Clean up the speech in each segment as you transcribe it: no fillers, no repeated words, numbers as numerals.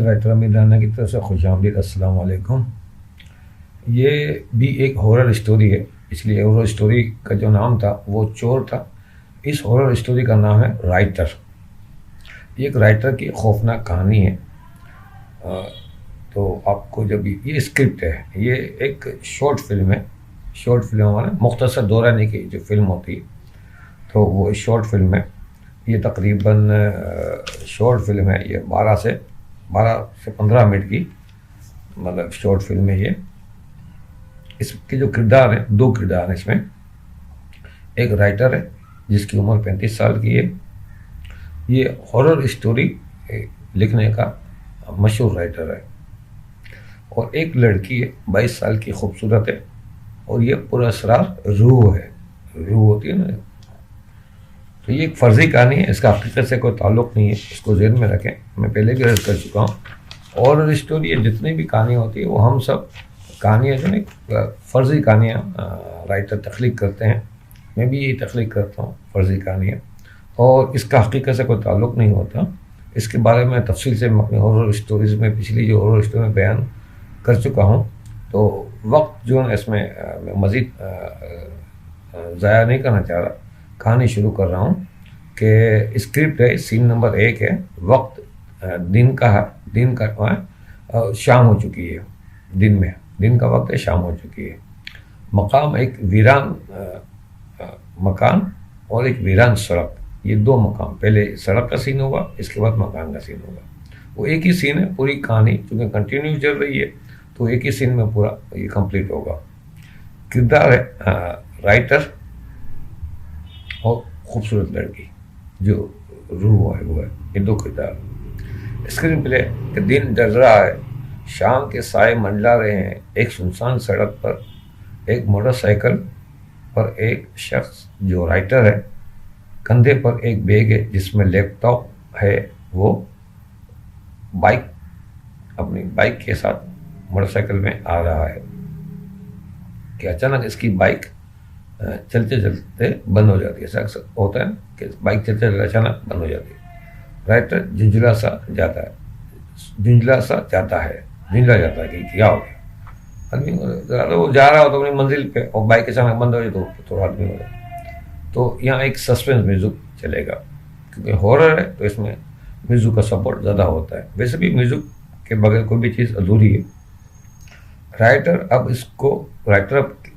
Writer अमीर राना की तरफ से खुशामदीद। अस्सलाम वालेकुम। ये भी एक हॉरर स्टोरी है, इसलिए हॉरर स्टोरी का जो नाम था वो चोर था। इस हॉरर स्टोरी का नाम है राइटर। ये एक राइटर की खौफनाक कहानी है। अ, तो आपको जब ये स्क्रिप्ट है, ये एक शॉर्ट फिल्म है। शॉर्ट फिल्म हमारा मुख्तसर दौरानी की जो फिल्म होती है, तो वो शॉर्ट फिल्म है। ये तकरीबन शॉर्ट फिल्म है। ये 12 से 15 मिनट की मतलब शॉर्ट फिल्म है ये। इसके जो किरदार हैं, दो किरदार हैं इसमें। एक राइटर है जिसकी उम्र 35 साल की है। ये हॉरर स्टोरी लिखने का मशहूर राइटर है। और एक लड़की है 22 साल की, खूबसूरत है। और ये पुरअसरार रूह है। रूह होती है ना। तो ये एक फर्जी कहानी है, इसका हकीकत से कोई ताल्लुक़ नहीं है, इसको ज़हन में रखें। मैं पहले भी अर्ज़ कर चुका हूँ। और स्टोरी है, जितनी भी कहानी होती है वो हम सब कहानियाँ जो है फ़र्ज़ी कहानियाँ राइटर तख्लीक करते हैं। मैं भी यही तख्लीक करता हूँ, फ़र्ज़ी कहानियाँ। और इसका हकीकत से कोई ताल्लुक़ नहीं होता। इसके बारे में तफसील से मैं अपनी हॉरर स्टोरीज़ में, पिछली जो हॉरर स्टोरी में बयान कर चुका हूँ। तो वक्त जो है इसमें मैं मज़ीद ज़ाया नहीं करना चाह रहा, कहानी शुरू कर रहा हूँ। कि स्क्रिप्ट है, सीन नंबर 1 है। वक्त दिन का है, शाम हो चुकी है। दिन का वक्त है, शाम हो चुकी है। मकाम एक वीरान मकान और एक वीरान सड़क, ये दो मकाम। पहले सड़क का सीन होगा, इसके बाद मकान का सीन होगा। वो एक ही सीन है, पूरी कहानी चूँकि कंटिन्यू चल रही है तो एक ही सीन में पूरा ये कंप्लीट होगा। किरदार है राइटर और खूबसूरत लड़की जो रूह है, वो है। ये दो किरदार। स्क्रीन प्ले कि दिन ढल रहा है, शाम के साए मंडला रहे हैं। एक सुनसान सड़क पर एक मोटरसाइकिल पर एक शख्स जो राइटर है, कंधे पर एक बैग है जिसमें लैपटॉप है। वो अपनी बाइक के साथ मोटरसाइकिल में आ रहा है कि अचानक इसकी बाइक चलते चलते बंद हो जाती है। ऐसा अक्सर होता है कि बाइक चलते चलते अचानक बंद हो जाती है। राइटर झुंझला जाता है कि क्या हो गया। आदमी वो जा रहा हो तो अपनी मंजिल पे, और बाइक अचानक बंद हो जाए तो थोड़ा आदमी हो जाए। तो यहाँ एक सस्पेंस म्यूजिक चलेगा, क्योंकि हॉरर है तो इसमें म्यूजिक का सपोर्ट ज़्यादा होता है। वैसे भी म्यूजिक के बगैर कोई भी चीज़ अधूरी है। राइटर अब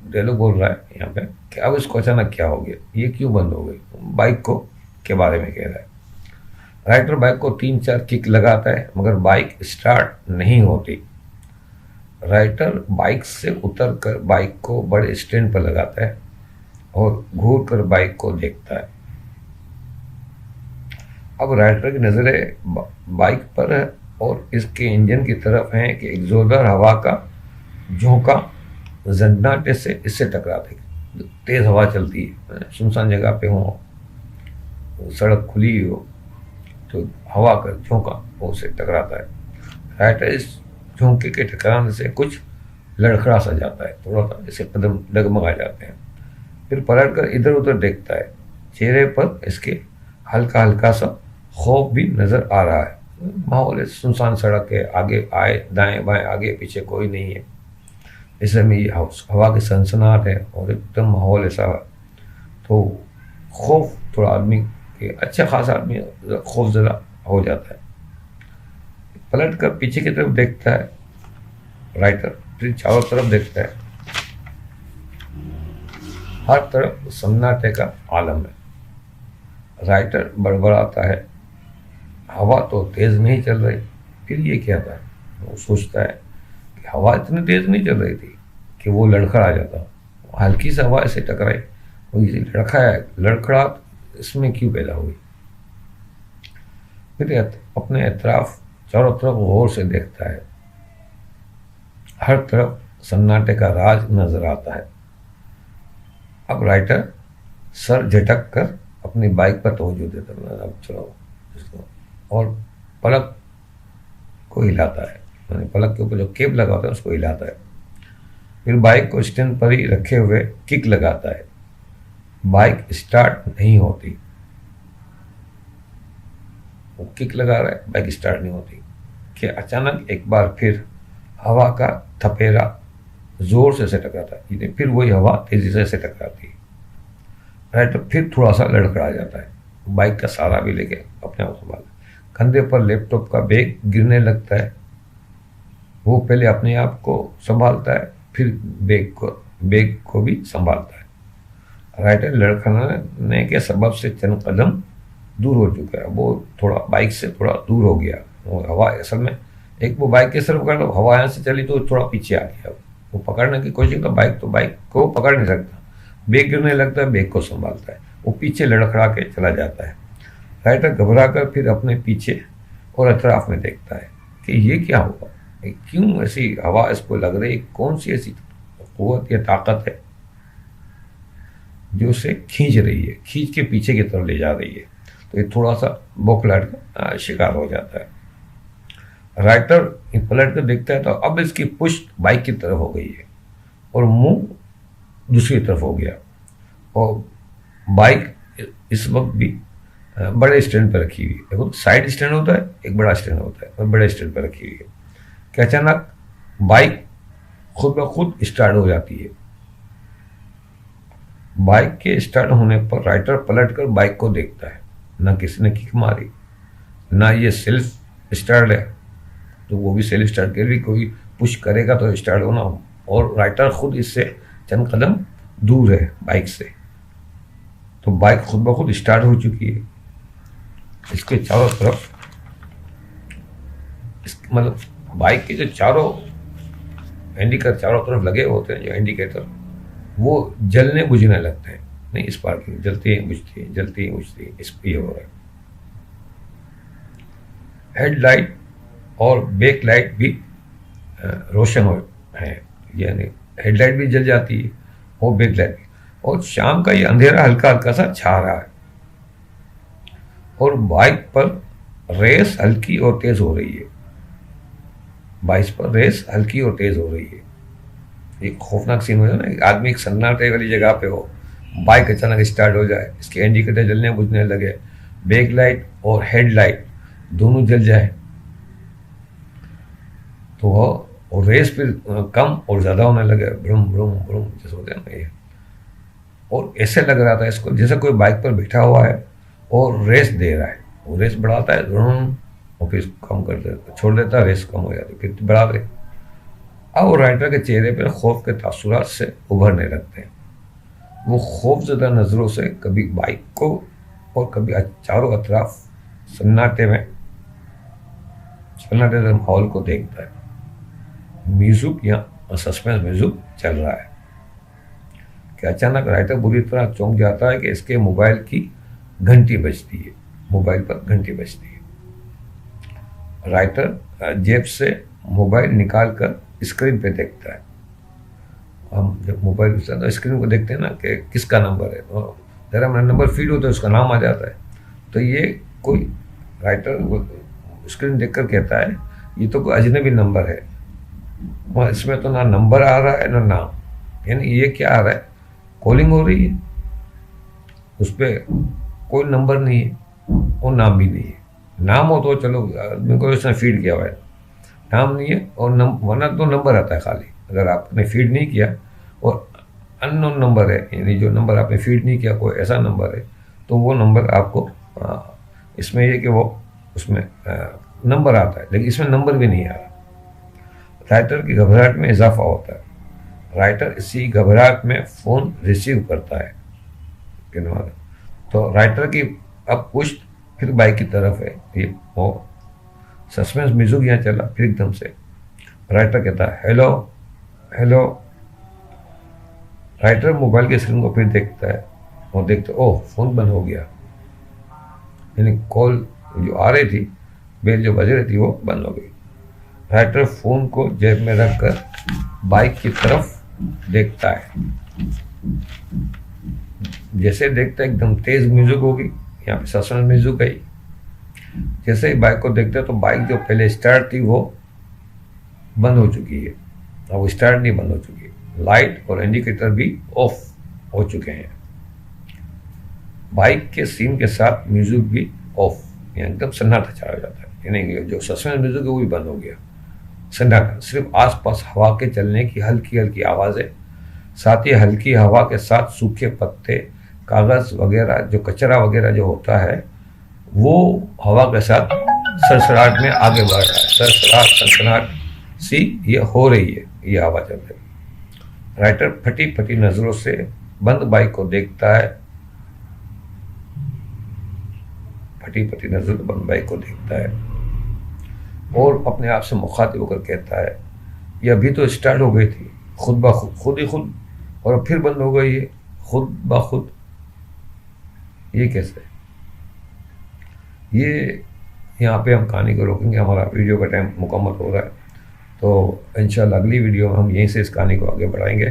डायलॉग बोल रहा है यहाँ पे कि अब इसको अचानक क्या हो गया, ये क्यों बंद हो गई। बाइक को के बारे में कह रहा है। राइटर बाइक को 3-4 किक लगाता है मगर बाइक स्टार्ट नहीं होती। राइटर बाइक से उतरकर बाइक को बड़े स्टैंड पर लगाता है और घूर कर बाइक को देखता है। अब राइटर की नज़रें बाइक पर है और इसके इंजन की तरफ है कि एक जोरदार हवा का झोंका जन्नाटे से इससे टकराते। तेज़ हवा चलती है, सुनसान जगह पे हो, सड़क खुली हो, तो हवा का झोंका वो उससे टकराता है। राइटर इस झोंके के टकराने से कुछ लड़खड़ा सा जाता है, थोड़ा सा इसके कदम डगमगा जाते हैं। फिर पलट कर इधर उधर देखता है। चेहरे पर इसके हल्का हल्का सा खौफ भी नज़र आ रहा है। माहौल सुनसान सड़क है, आगे आए दाएं बाएं, आगे पीछे कोई नहीं है। इस समय ये हवा की सनसनाहट है और एकदम माहौल ऐसा, तो खौफ थोड़ा आदमी के, अच्छा खासा आदमी खौफ ज़रा हो जाता है। पलट कर पीछे की तरफ देखता है राइटर, फिर चारों तरफ देखता है। हर तरफ सन्नाटे का आलम है। राइटर बड़बड़ाता है, हवा तो तेज़ नहीं चल रही, फिर ये क्या था। वो सोचता है कि हवा इतनी तेज़ नहीं चल रही थी कि वो लड़खड़ा जाता। हल्की सी हवा ऐसे टकराई, वो लड़खड़ाहट इसमें क्यों पैदा हुई। फिर अपने अतराफ चारों तरफ गौर से देखता है। हर तरफ सन्नाटे का राज नजर आता है। अब राइटर सर झटक कर अपनी बाइक पर तवज्जो देता है। अब चलो इसको, और पलक को हिलाता है, मैंने पलक के ऊपर जो केप लगा होता है उसको हिलाता है। फिर बाइक को स्टैंड पर ही रखे हुए किक लगाता है। बाइक स्टार्ट नहीं होती। वो किक लगा रहा है, बाइक स्टार्ट नहीं होती। कि अचानक एक बार फिर हवा का थपेरा जोर से टकराता है, फिर वही हवा तेजी से टकराती है। राइटर फिर थोड़ा सा लड़खड़ा जाता है, बाइक का सहारा भी लेके अपने आप संभाल, कंधे पर लैपटॉप का बैग गिरने लगता है। वो पहले अपने आप को संभालता है, फिर बैग को भी संभालता है। राइटर लड़खड़ाने के सबब से चंद कदम दूर हो चुका है, वो थोड़ा बाइक से थोड़ा दूर हो गया। वो हवा असल में एक वो बाइक की तरफ पकड़ लो, हवा यहाँ से चली तो थोड़ा पीछे आ गया, वो पकड़ने की कोशिश तो बाइक को पकड़ नहीं सकता, बैग गिरने लगता है, बैग को संभालता है, वो पीछे लड़खड़ा के चला जाता है। राइटर घबरा कर फिर अपने पीछे और अतराफ में देखता है कि ये क्या हुआ, क्यों ऐसी हवा इसको लग रही, कौन सी ऐसी कुव्वत या ताकत है जो उसे खींच रही है, खींच के पीछे की तरफ ले जा रही है। तो ये थोड़ा सा बौखलाहट का शिकार हो जाता है। राइटर पलट कर देखता है तो अब इसकी पुष्ट बाइक की तरफ हो गई है और मुंह दूसरी तरफ हो गया, और बाइक इस वक्त भी बड़े स्टैंड पर रखी हुई है। देखो, साइड स्टैंड होता है, एक बड़ा स्टैंड होता है, और बड़े स्टैंड पर रखी हुई है कि अचानक बाइक खुद ब खुद स्टार्ट हो जाती है। बाइक के स्टार्ट होने पर राइटर पलटकर बाइक को देखता है, ना किसी ने किक मारी, ना ये सेल्फ स्टार्ट है, तो वो भी सेल्फ स्टार्ट के भी कोई पुश करेगा तो स्टार्ट होना, और राइटर खुद इससे चंद कदम दूर है बाइक से, तो बाइक खुद ब खुद स्टार्ट हो चुकी है। इसके चारों तरफ मतलब बाइक के जो चारों इंडिकेटर चारों तरफ लगे होते हैं, जो इंडिकेटर वो जलने बुझने लगते हैं। नहीं, इस पार्किंग जलती है बुझती है, जलती है बुझती है, इस ये हो रहा है। हेडलाइट और बैक लाइट भी रोशन हो है, यानी हेडलाइट भी जल जाती है और बैक लाइट भी, और शाम का ये अंधेरा हल्का हल्का सा छा रहा है, और बाइक पर रेस हल्की और तेज हो रही है। बाइक पर रेस हल्की और तेज हो रही है। एक खौफनाक सीन हो जाए ना, एक आदमी एक सन्नाटे वाली जगह पे हो, बाइक अचानक स्टार्ट हो जाए, इसके इंडिकेटर जलने बुझने लगे, बैक लाइट और हेडलाइट दोनों जल जाए, तो वो रेस फिर कम और ज़्यादा होने लगे, ब्रुम ब्रुम ब्रुम जैसे होते हैं ना ये। और ऐसे लग रहा था इसको जैसे कोई बाइक पर बैठा हुआ है और रेस दे रहा है, वो रेस बढ़ाता है ब्रुम, और फिर कम कर देता, छोड़ देता, रेस कम हो जाती, फिर बढ़ा दे। अब राइटर के चेहरे पर खौफ के तासुरात से उभरने लगते हैं। वो खौफजदा नज़रों से कभी बाइक को और कभी चारों अतराफ सन्नाटे माहौल को देखता है। म्यूजिक या सस्पेंस म्यूजिक चल रहा है कि अचानक राइटर बुरी तरह चौंक जाता है कि इसके मोबाइल की घंटी बजती है, मोबाइल पर घंटी बजती है। राइटर जेब से मोबाइल निकाल कर स्क्रीन पे देखता है। हम जब मोबाइल तो स्क्रीन को देखते हैं ना कि किसका नंबर है, तो जरा मेरा नंबर फीड होता है, उसका नाम आ जाता है। तो ये कोई राइटर स्क्रीन देखकर कहता है ये तो कोई अजनबी नंबर है, और इसमें तो ना नंबर आ रहा है ना नाम, यानी ये क्या आ रहा है, कॉलिंग हो रही है, उस पर कोई नंबर नहीं है और नाम भी नहीं है। नाम हो तो चलो आदमी को इसने फीड किया हुआ है, नाम नहीं है, और वरना तो नंबर आता है खाली। अगर आपने फीड नहीं किया और अननोन नंबर है, यानी जो नंबर आपने फीड नहीं किया कोई ऐसा नंबर है, तो वो नंबर आपको इसमें ये कि वो उसमें नंबर आता है, लेकिन इसमें नंबर भी नहीं आ रहा। राइटर की घबराहट में इजाफा होता है। राइटर इसी घबराहट में फ़ोन रिसीव करता है। तो राइटर की अब पुष्ट फिर बाइक की तरफ है, ये वो सस्पेंस म्यूजिक यहाँ चला, फिर एकदम से राइटर कहता है हेलो हेलो। राइटर मोबाइल के स्क्रीन को फिर देखता है और देखते ओह फोन बंद हो गया, यानी कॉल जो आ रही थी, बेल जो बज रही थी वो बंद हो गई। राइटर फोन को जेब में रखकर बाइक की तरफ देखता है। जैसे देखता है एकदम तेज म्यूजिक होगी, यहाँ पे सस्पेंस म्यूजिक आई। जैसे ही बाइक को देखते तो बाइक जो पहले स्टार्ट थी वो बंद हो चुकी है, अब वो स्टार्ट नहीं बंद हो चुकी है, लाइट और इंडिकेटर भी ऑफ हो चुके हैं। बाइक के सीन के साथ म्यूजिक भी ऑफ, यानी एकदम सन्नाटा छा जाता है, यानी जो सस्पेंस म्यूजिक है वो भी बंद हो गया। सन्नाटा, सिर्फ आसपास हवा के चलने की हल्की हल्की आवाज़ें, साथ ही हल्की हवा के साथ सूखे पत्ते, कागज़ वगैरह, जो कचरा वगैरह जो होता है वो हवा के साथ सरसराहट में आगे बढ़ रहा है। सरसराहट सनसनाहट सी ये हो रही है, ये हवा चल रही है। राइटर फटी फटी नजरों से बंद बाइक को देखता है, फटी फटी नजरों से बंद बाइक को देखता है और अपने आप से मुखातिब होकर कहता है, ये अभी तो स्टार्ट हो गई थी खुद ब खुद, खुद ही खुद, और फिर बंद हो गई है खुद ब खुद। ये कैसे? ये यहाँ पे हम कहानी को रोकेंगे, हमारा वीडियो का टाइम मुकम्मल हो रहा है, तो इंशाल्लाह अगली वीडियो में हम यहीं से इस कहानी को आगे बढ़ाएंगे।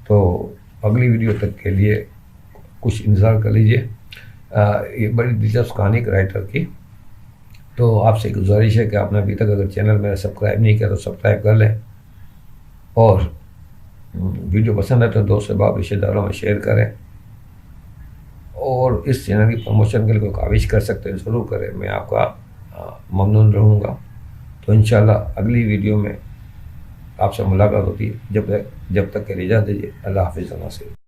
तो अगली वीडियो तक के लिए कुछ इंतज़ार कर लीजिए। ये बड़ी दिलचस्प कहानी राइटर की। तो आपसे गुजारिश है कि आपने अभी तक अगर चैनल मेरा सब्सक्राइब नहीं किया तो सब्सक्राइब कर लें, और वीडियो पसंद है तो दोस्त अहबाब रिश्तेदारों में शेयर करें, और इस चैनल की प्रमोशन के लिए कोई काविश कर सकते हैं ज़रूर करें, मैं आपका ममनून रहूँगा। तो इंशाल्लाह अगली वीडियो में आपसे मुलाकात होती है। जब तक के लिए इजाज़त दीजिए। अल्लाह हाफ़िज़।